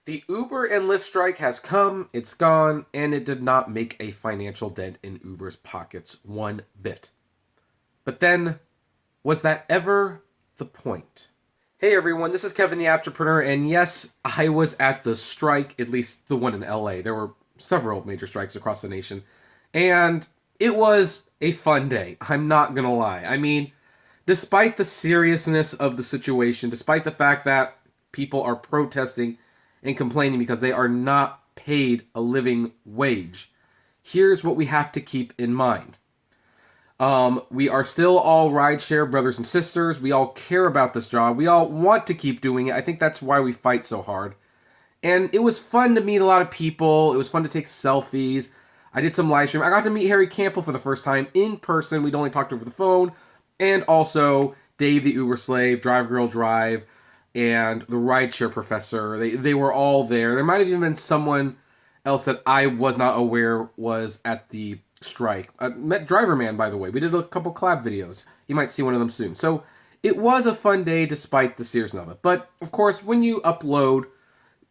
The Uber and Lyft strike has come, it's gone, and it did not make a financial dent in Uber's pockets one bit. But then, was that ever the point? Hey everyone, this is Kevin the Apptrepreneur, and yes, I was at the strike, at least the one in LA. There were several major strikes across the nation, and it was a fun day. I'm not gonna lie. I mean, despite the seriousness of the situation, despite the fact that people are protesting and complaining because they are not paid a living wage, here's what we have to keep in mind. We are still all rideshare brothers and sisters. We all care about this job. We all want to keep doing it. I think that's why we fight so hard. And it was fun to meet a lot of people. It was fun to take selfies. I did some live stream. I got to meet Harry Campbell for the first time in person. We'd only talked over the phone. And also Dave the Uber slave, Drive Girl Drive, and the rideshare professor. They were all there. There might have even been someone else that I was not aware was at the strike. I met Driver Man, by the way. We did a couple collab videos. You might see one of them soon. So it was a fun day despite the seriousness of it. But of course, when you upload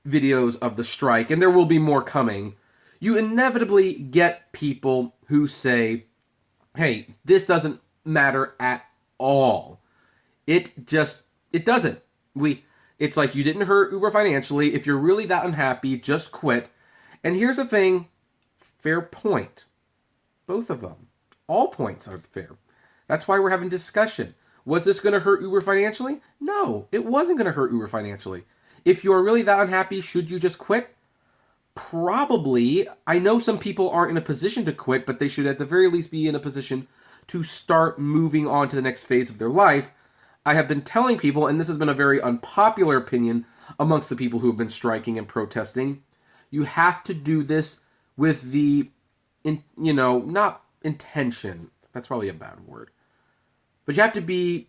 videos of the strike, and there will be more coming, you inevitably get people who say, hey, this doesn't matter at all. It doesn't. It's like you didn't hurt Uber financially. If you're really that unhappy, just quit. And here's the thing, fair point. Both of them. All points are fair. That's why we're having discussion. Was this going to hurt Uber financially? No, it wasn't going to hurt Uber financially. If you're really that unhappy, should you just quit? Probably. I know some people aren't in a position to quit, but they should at the very least be in a position to start moving on to the next phase of their life. I have been telling people, and this has been a very unpopular opinion amongst the people who have been striking and protesting, you have to do this with the, not intention, that's probably a bad word, but you have to be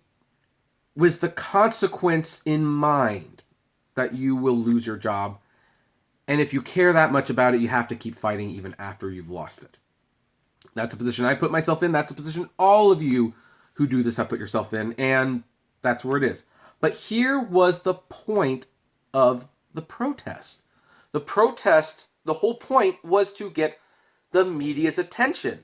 with the consequence in mind that you will lose your job. And if you care that much about it, you have to keep fighting even after you've lost it. That's a position I put myself in. That's a position all of you who do this have put yourself in. And that's where it is. But here was the point of the protest. The protest, the whole point was to get the media's attention.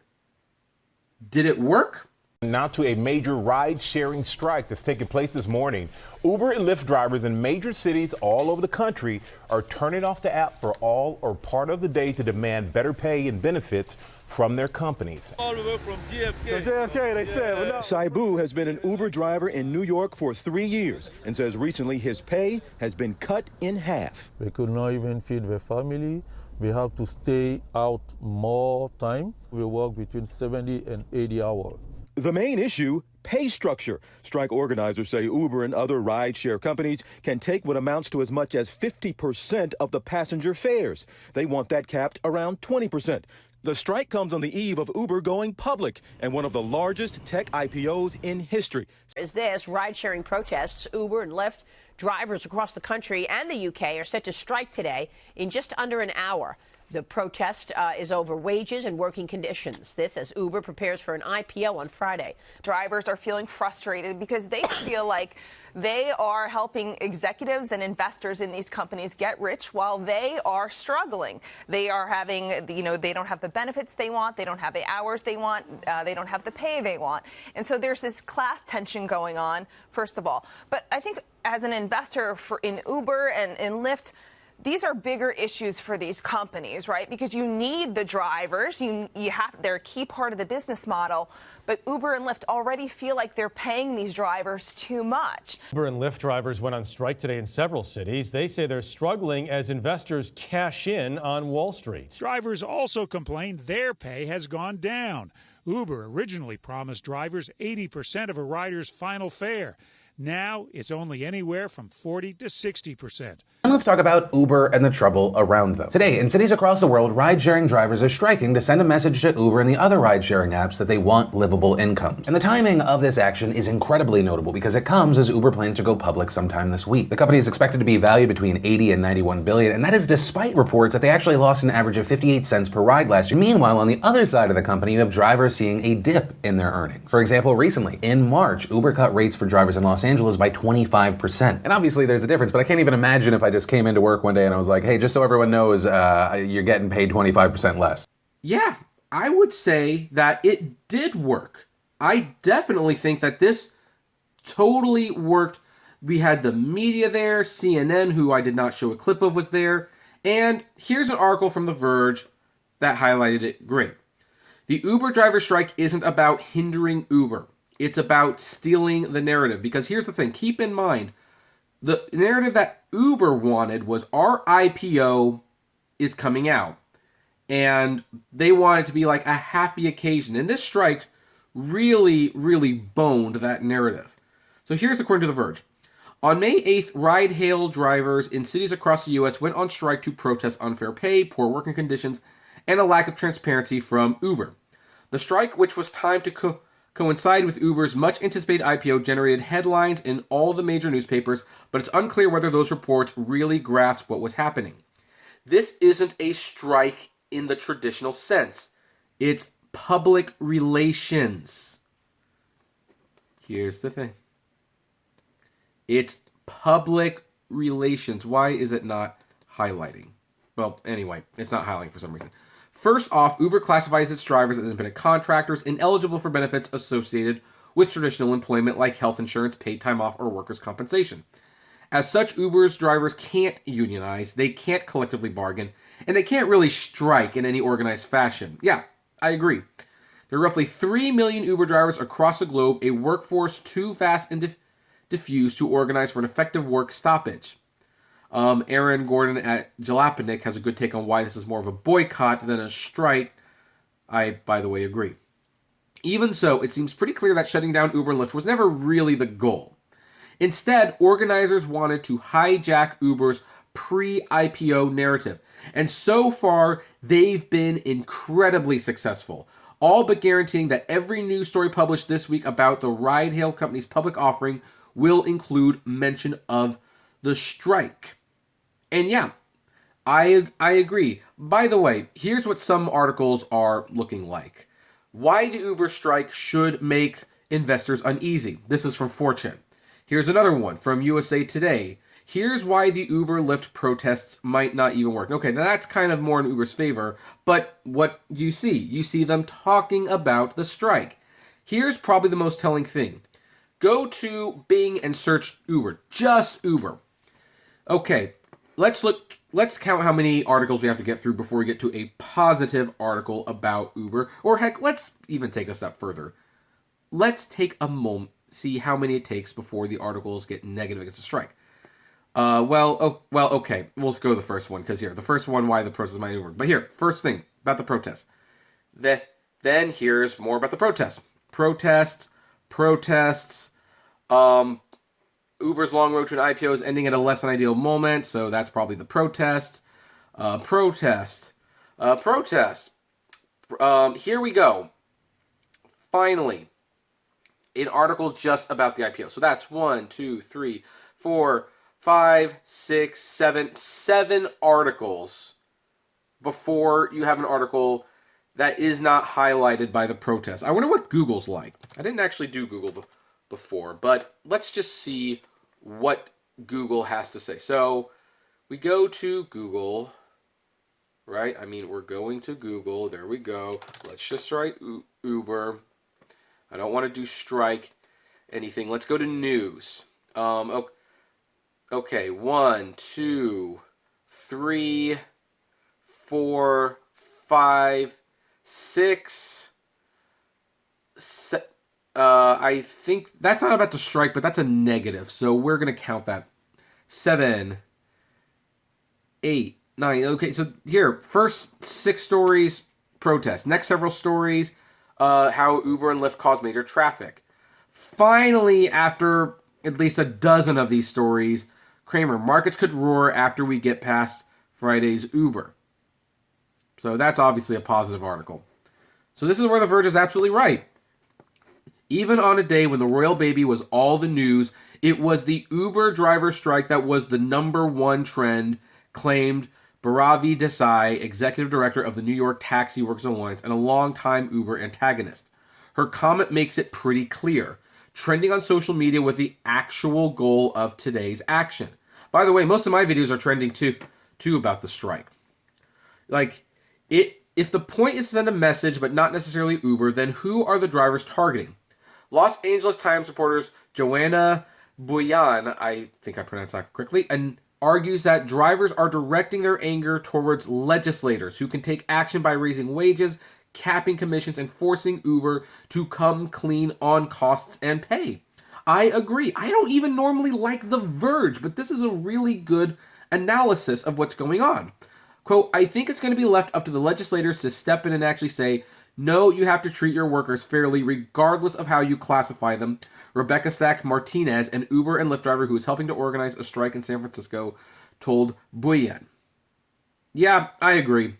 Did it work? Now to a major ride-sharing strike that's taking place this morning. Uber and Lyft drivers in major cities all over the country are turning off the app for all or part of the day to demand better pay and benefits from their companies. All the way from JFK, they said. Saibu has been an Uber driver in New York for 3 years and says recently his pay has been cut in half. We could not even feed the family. We have to stay out more time. We work between 70 and 80 hours. The main issue, pay structure. Strike organizers say Uber and other rideshare companies can take what amounts to as much as 50% of the passenger fares. They want that capped around 20%. The strike comes on the eve of Uber going public and one of the largest tech IPOs in history. As this ride-sharing protests, Uber and Lyft drivers across the country and the UK are set to strike today in just under an hour. The protest is over wages and working conditions. This as Uber prepares for an IPO on Friday. Drivers are feeling frustrated because they feel like they are helping executives and investors in these companies get rich while they are struggling. They are having, they don't have the benefits they want. They don't have the hours they want. They don't have the pay they want. And so there's this class tension going on, first of all. But I think as an investor in Uber and in Lyft, these are bigger issues for these companies, right? Because you need the drivers. They're a key part of the business model. But Uber and Lyft already feel like they're paying these drivers too much. Uber and Lyft drivers went on strike today in several cities. They say they're struggling as investors cash in on Wall Street. Drivers also complain their pay has gone down. Uber originally promised drivers 80% of a rider's final fare. Now it's only anywhere from 40 to 60%. And let's talk about Uber and the trouble around them. Today, in cities across the world, ride-sharing drivers are striking to send a message to Uber and the other ride-sharing apps that they want livable incomes. And the timing of this action is incredibly notable because it comes as Uber plans to go public sometime this week. The company is expected to be valued between 80 and 91 billion, and that is despite reports that they actually lost an average of 58 cents per ride last year. Meanwhile, on the other side of the company, you have drivers seeing a dip in their earnings. For example, recently, in March, Uber cut rates for drivers in Los Angeles by 25%. And obviously there's a difference, but I can't even imagine if I just came into work one day and I was like, hey, just so everyone knows, you're getting paid 25% less. Yeah, I would say that it did work. I definitely think that this totally worked. We had the media there, CNN, who I did not show a clip of, was there. And here's an article from The Verge that highlighted it great. The Uber driver strike isn't about hindering Uber. It's about stealing the narrative. Because here's the thing, keep in mind, the narrative that Uber wanted was our IPO is coming out. And they wanted to be like a happy occasion. And this strike really, really boned that narrative. So here's according to The Verge. On May 8th, ride-hail drivers in cities across the U.S. went on strike to protest unfair pay, poor working conditions, and a lack of transparency from Uber. The strike, which was timed to coincide with Uber's much-anticipated IPO, generated headlines in all the major newspapers, but it's unclear whether those reports really grasped what was happening. This isn't a strike in the traditional sense. It's public relations. Here's the thing. It's public relations. Why is it not highlighting? Well, anyway, it's not highlighting for some reason. First off, Uber classifies its drivers as independent contractors, ineligible for benefits associated with traditional employment like health insurance, paid time off, or workers' compensation. As such, Uber's drivers can't unionize, they can't collectively bargain, and they can't really strike in any organized fashion. Yeah, I agree. There are roughly 3 million Uber drivers across the globe, a workforce too vast and diffused to organize for an effective work stoppage. Aaron Gordon at Jalapnik has a good take on why this is more of a boycott than a strike. I, by the way, agree. Even so, it seems pretty clear that shutting down Uber and Lyft was never really the goal. Instead, organizers wanted to hijack Uber's pre-IPO narrative. And so far, they've been incredibly successful, all but guaranteeing that every news story published this week about the ride-hail company's public offering will include mention of the strike. And yeah, I agree. By the way, here's what some articles are looking like. Why the Uber strike should make investors uneasy. This is from 4chan. Here's another one from USA Today. Here's why the Uber Lyft protests might not even work. Okay, now that's kind of more in Uber's favor, but what do you see? You see them talking about the strike. Here's probably the most telling thing. Go to Bing and search Uber. Just Uber. Okay, let's count how many articles we have to get through before we get to a positive article about Uber. Or heck, let's even take a step further. Let's take a moment, see how many it takes before the articles get negative against the strike. Okay. We'll go to the first one, because here, the first one, why the protest might work. But here, first thing about the protest. Then here's more about the protest. Protests. Uber's long road to an IPO is ending at a less than ideal moment, so that's probably the protest. Here we go. Finally, an article just about the IPO. So that's 1, 2, 3, 4, 5, 6, 7 articles before you have an article that is not highlighted by the protest. I wonder what Google's like. I didn't actually do Google before, but let's just see what Google has to say. So we go to Google, right? I mean, we're going to Google. There we go. Let's just write Uber. I don't want to do strike anything. Let's go to news. Okay, 1, 2, 3, 4, 5, 6, 7. I think that's not about the strike, but that's a negative, so we're going to count that. 7, 8, 9. Okay, so here, first 6 stories, protest. Next several stories, how Uber and Lyft caused major traffic. Finally, after at least a dozen of these stories, Kramer, markets could roar after we get past Friday's Uber. So that's obviously a positive article. So this is where The Verge is absolutely right. Even on a day when the royal baby was all the news, it was the Uber driver strike that was the #1 trend, claimed Bharavi Desai, executive director of the New York Taxi Workers Alliance and a longtime Uber antagonist. Her comment makes it pretty clear. trending on social media with the actual goal of today's action. By the way, most of my videos are trending too about the strike. Like, if the point is to send a message but not necessarily Uber, then who are the drivers targeting? Los Angeles Times reporters Joanna Boyan, I think I pronounced that correctly, and argues that drivers are directing their anger towards legislators who can take action by raising wages, capping commissions, and forcing Uber to come clean on costs and pay. I agree. I don't even normally like The Verge, but this is a really good analysis of what's going on. Quote, I think it's going to be left up to the legislators to step in and actually say, no, you have to treat your workers fairly regardless of how you classify them. Rebecca Stack Martinez, an Uber and Lyft driver who is helping to organize a strike in San Francisco, told Buyen. Yeah, I agree.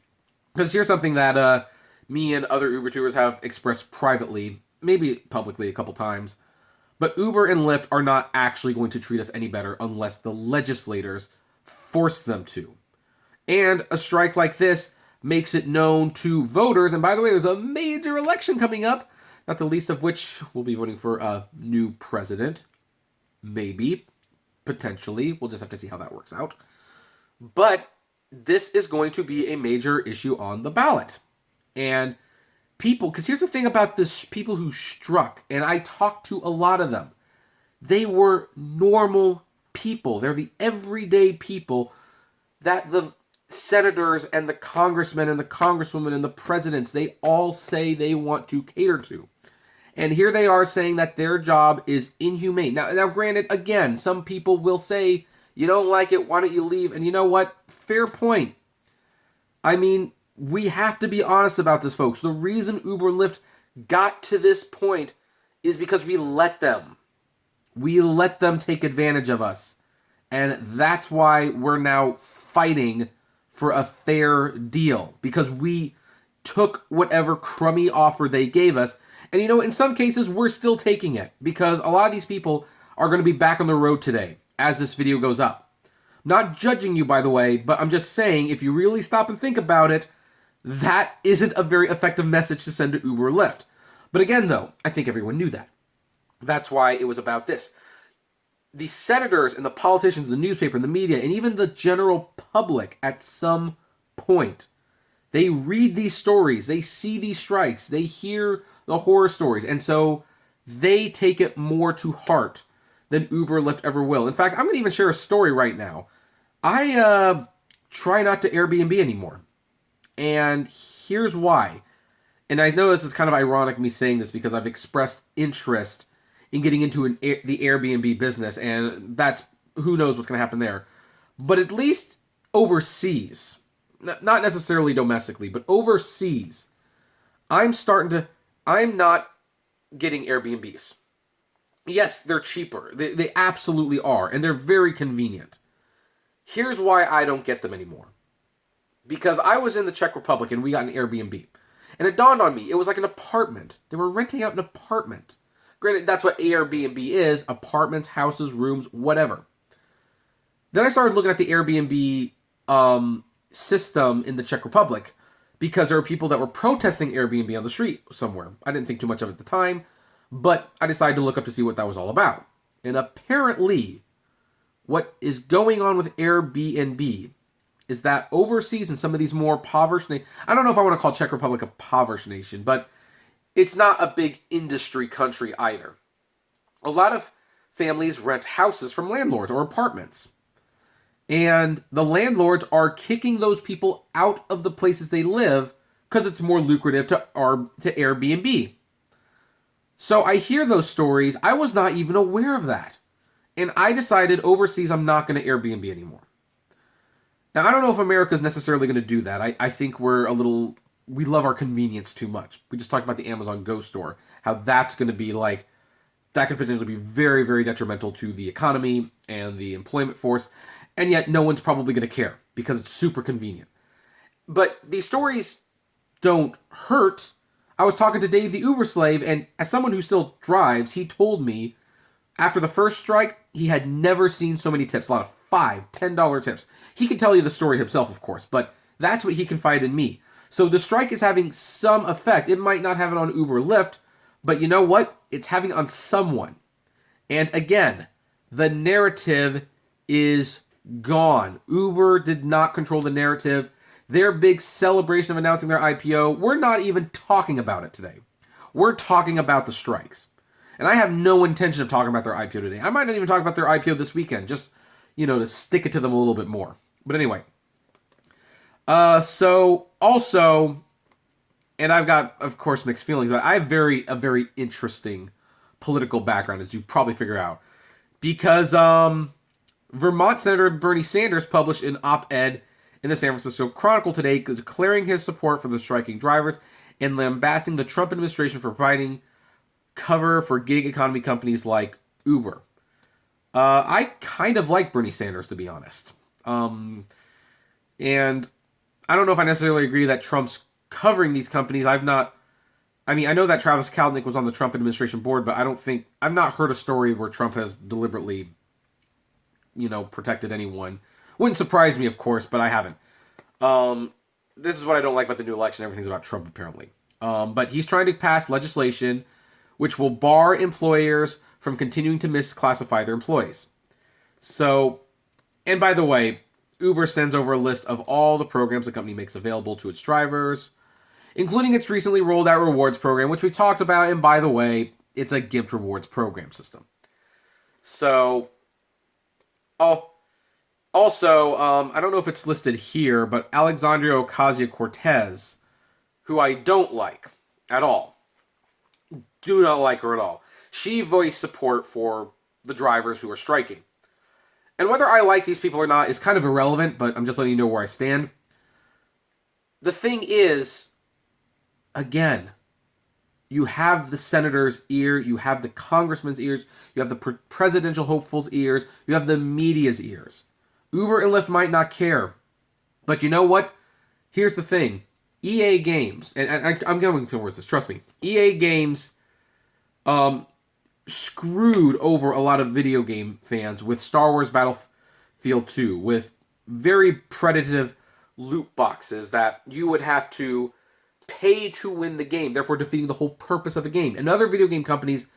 Because here's something that me and other Uber tours have expressed privately, maybe publicly a couple times. But Uber and Lyft are not actually going to treat us any better unless the legislators force them to. And a strike like this makes it known to voters. And by the way, there's a major election coming up, not the least of which we'll be voting for a new president. Maybe. Potentially. We'll just have to see how that works out. But this is going to be a major issue on the ballot. And people, because here's the thing about this, people who struck, and I talked to a lot of them. They were normal people. They're the everyday people that the senators and the congressmen and the congresswomen and the presidents, they all say they want to cater to. And here they are saying that their job is inhumane. Now granted, again, some people will say, you don't like it, why don't you leave? And you know what? Fair point. I mean, we have to be honest about this, folks. The reason Uber and Lyft got to this point is because we let them. We let them take advantage of us. And that's why we're now fighting for a fair deal. Because we took whatever crummy offer they gave us. And you know, in some cases, we're still taking it. Because a lot of these people are going to be back on the road today as this video goes up. Not judging you, by the way, but I'm just saying, if you really stop and think about it, that isn't a very effective message to send to Uber or Lyft. But again, though, I think everyone knew that. That's why it was about this. The senators and the politicians, the newspaper and the media, and even the general public at some point, they read these stories, they see these strikes, they hear the horror stories, and so they take it more to heart than Uber or Lyft ever will. In fact, I'm going to even share a story right now. I try not to Airbnb anymore. And here's why. And I know this is kind of ironic me saying this because I've expressed interest in getting into the Airbnb business, and that's, who knows what's going to happen there. But at least overseas, not necessarily domestically, but overseas, I'm not getting Airbnbs. Yes, they're cheaper. They absolutely are, and they're very convenient. Here's why I don't get them anymore. Because I was in the Czech Republic and we got an Airbnb. And it dawned on me, it was like an apartment. They were renting out an apartment. Granted, that's what Airbnb is, apartments, houses, rooms, whatever. Then I started looking at the Airbnb system in the Czech Republic because there were people that were protesting Airbnb on the street somewhere. I didn't think too much of it at the time, but I decided to look up to see what that was all about. And apparently, what is going on with Airbnb is that overseas in some of these more impoverished nations, I don't know if I want to call Czech Republic a impoverished nation, but it's not a big industry country either. A lot of families rent houses from landlords or apartments. And the landlords are kicking those people out of the places they live because it's more lucrative to Airbnb. So I hear those stories. I was not even aware of that. And I decided overseas I'm not going to Airbnb anymore. Now, I don't know if America's necessarily going to do that. I think we love our convenience too much. We just talked about the Amazon Go store, how that's going to be like, that could potentially be very, very detrimental to the economy and the employment force, and yet no one's probably going to care because it's super convenient. But these stories don't hurt. I was talking to Dave the Uber slave, and as someone who still drives, he told me after the first strike, he had never seen so many tips, a lot of $5, $10 tips. He can tell you the story himself, of course, but that's what he confided in me. So the strike is having some effect. It might not have it on Uber or Lyft, but you know what? It's having on someone. And again, the narrative is gone. Uber did not control the narrative. Their big celebration of announcing their IPO, we're not even talking about it today. We're talking about the strikes. And I have no intention of talking about their IPO today. I might not even talk about their IPO this weekend, just, to stick it to them a little bit more. But anyway. So also, and I've got, of course, mixed feelings, but I have a very interesting political background, as you probably figure out. Because Vermont Senator Bernie Sanders published an op-ed in the San Francisco Chronicle today declaring his support for the striking drivers and lambasting the Trump administration for providing cover for gig economy companies like Uber. I kind of like Bernie Sanders, to be honest. And I don't know if I necessarily agree that Trump's covering these companies. I know that Travis Kalanick was on the Trump administration board, but I've not heard a story where Trump has deliberately, protected anyone. Wouldn't surprise me, of course, but I haven't. This is what I don't like about the new election. Everything's about Trump, apparently. But he's trying to pass legislation which will bar employers from continuing to misclassify their employees. So, and by the way, Uber sends over a list of all the programs the company makes available to its drivers, including its recently rolled out rewards program, which we talked about. And by the way, it's a GIMP rewards program system. So, also, I don't know if it's listed here, but Alexandria Ocasio-Cortez, who I don't like at all, do not like her at all. She voiced support for the drivers who are striking. And whether I like these people or not is kind of irrelevant, but I'm just letting you know where I stand. The thing is, again, you have the senator's ear, you have the congressman's ears, you have the presidential hopeful's ears, you have the media's ears. Uber and Lyft might not care, but you know what? Here's the thing. EA Games, and I'm going towards this, trust me. EA Games screwed over a lot of video game fans with Star Wars Battlefield 2, with very predative loot boxes that you would have to pay to win the game, therefore defeating the whole purpose of the game. And other video game companies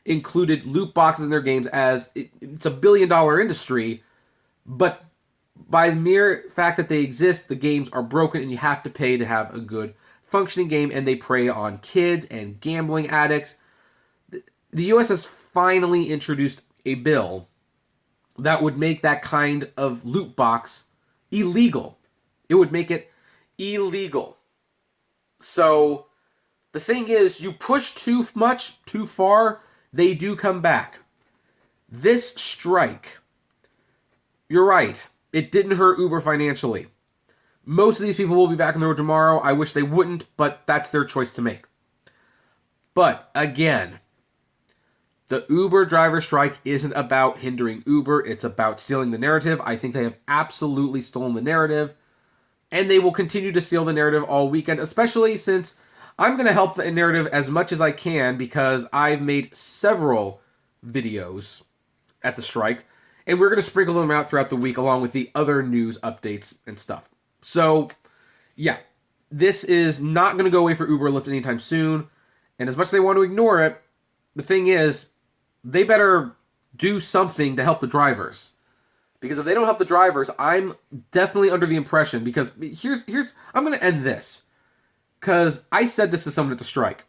included loot boxes in their games as it's a billion-dollar industry, but by the mere fact that they exist, the games are broken and you have to pay to have a good functioning game, and they prey on kids and gambling addicts. The U.S. has finally introduced a bill that would make that kind of loot box illegal. It would make it illegal. So the thing is, you push too much, too far, they do come back. This strike, you're right, it didn't hurt Uber financially. Most of these people will be back on the road tomorrow. I wish they wouldn't, but that's their choice to make. But again, the Uber driver strike isn't about hindering Uber. It's about stealing the narrative. I think they have absolutely stolen the narrative. And they will continue to steal the narrative all weekend, especially since I'm going to help the narrative as much as I can because I've made several videos at the strike. And we're going to sprinkle them out throughout the week along with the other news updates and stuff. So, yeah, this is not going to go away for Uber or Lyft anytime soon. And as much as they want to ignore it, the thing is, they better do something to help the drivers. Because if they don't help the drivers, I'm definitely under the impression, because I'm going to end this. Because I said this to someone at the strike.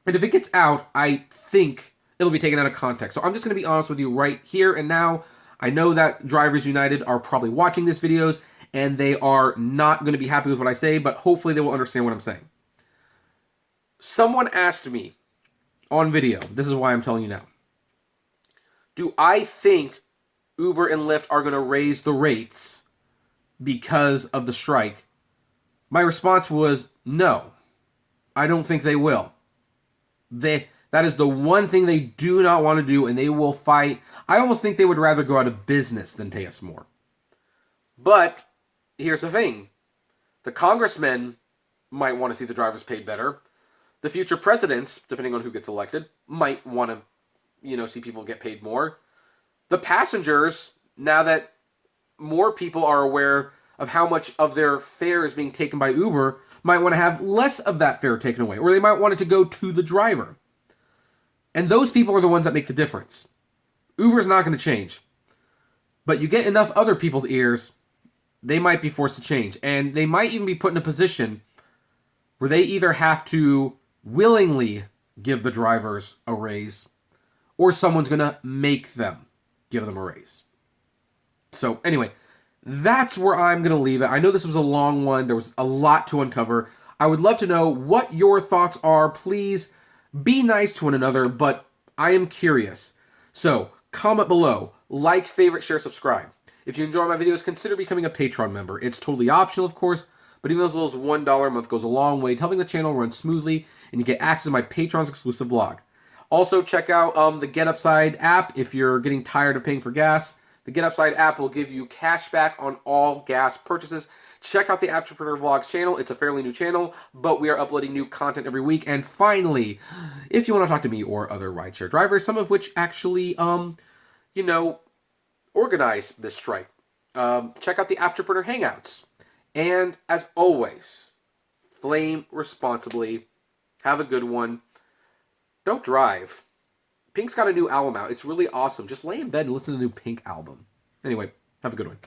And if it gets out, I think it'll be taken out of context. So I'm just going to be honest with you right here and now. I know that Drivers United are probably watching these videos, and they are not going to be happy with what I say, but hopefully they will understand what I'm saying. Someone asked me on video, this is why I'm telling you now, do I think Uber and Lyft are going to raise the rates because of the strike? My response was no. I don't think they will. That is the one thing they do not want to do, and they will fight. I almost think they would rather go out of business than pay us more. But here's the thing. The congressmen might want to see the drivers paid better. The future presidents, depending on who gets elected, might want to, see people get paid more. The passengers, now that more people are aware of how much of their fare is being taken by Uber, might want to have less of that fare taken away, or they might want it to go to the driver. And those people are the ones that make the difference. Uber's not going to change. But you get enough other people's ears, they might be forced to change. And they might even be put in a position where they either have to willingly give the drivers a raise, or someone's going to make them give them a raise. So anyway, that's where I'm going to leave it. I know this was a long one. There was a lot to uncover. I would love to know what your thoughts are. Please be nice to one another, but I am curious. So comment below, like, favorite, share, subscribe. If you enjoy my videos, consider becoming a Patreon member. It's totally optional, of course, but even as little as $1 a month goes a long way to helping the channel run smoothly, and you get access to my Patreon's exclusive blog. Also, check out the Get Upside app if you're getting tired of paying for gas. The Get Upside app will give you cash back on all gas purchases. Check out the Apptrepreneur Vlogs channel. It's a fairly new channel, but we are uploading new content every week. And finally, if you want to talk to me or other rideshare drivers, some of which actually, organize this strike, check out the Apptrepreneur Hangouts. And as always, flame responsibly. Have a good one. Don't drive. Pink's got a new album out. It's really awesome. Just lay in bed and listen to the new Pink album. Anyway, have a good one.